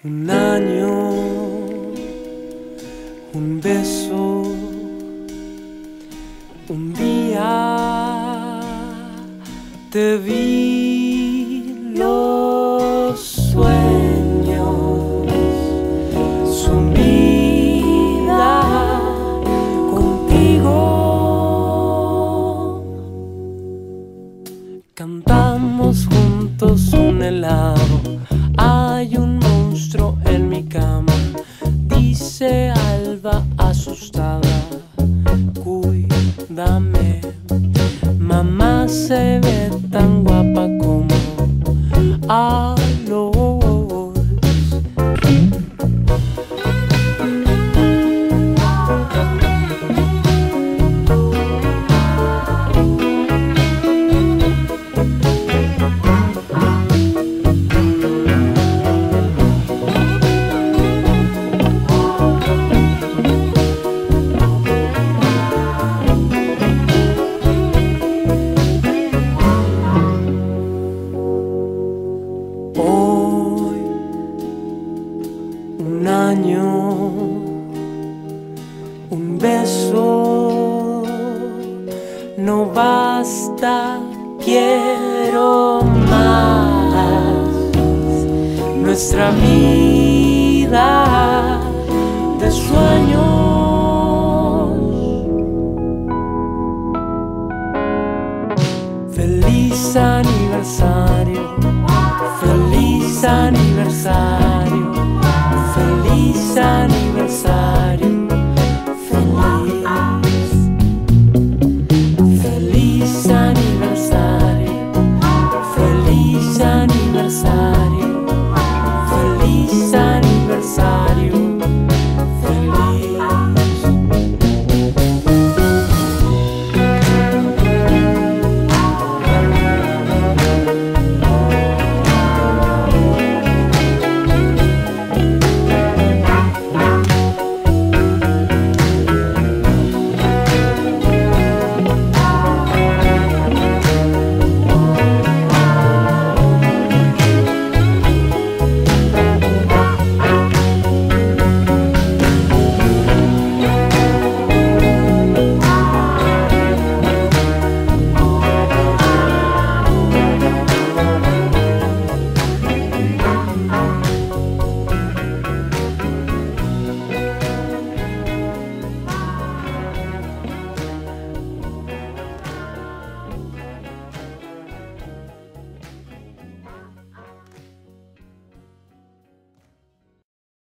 Un año, un beso, un día te vi, los sueños son vida contigo. Cantamos juntos un helado, hay un monstruo en mi cama, dice Alba asustada, cuídame. Mamá se ve tan guapa como Alois. Hoy, un año, un beso, no basta, quiero más. Nuestra vida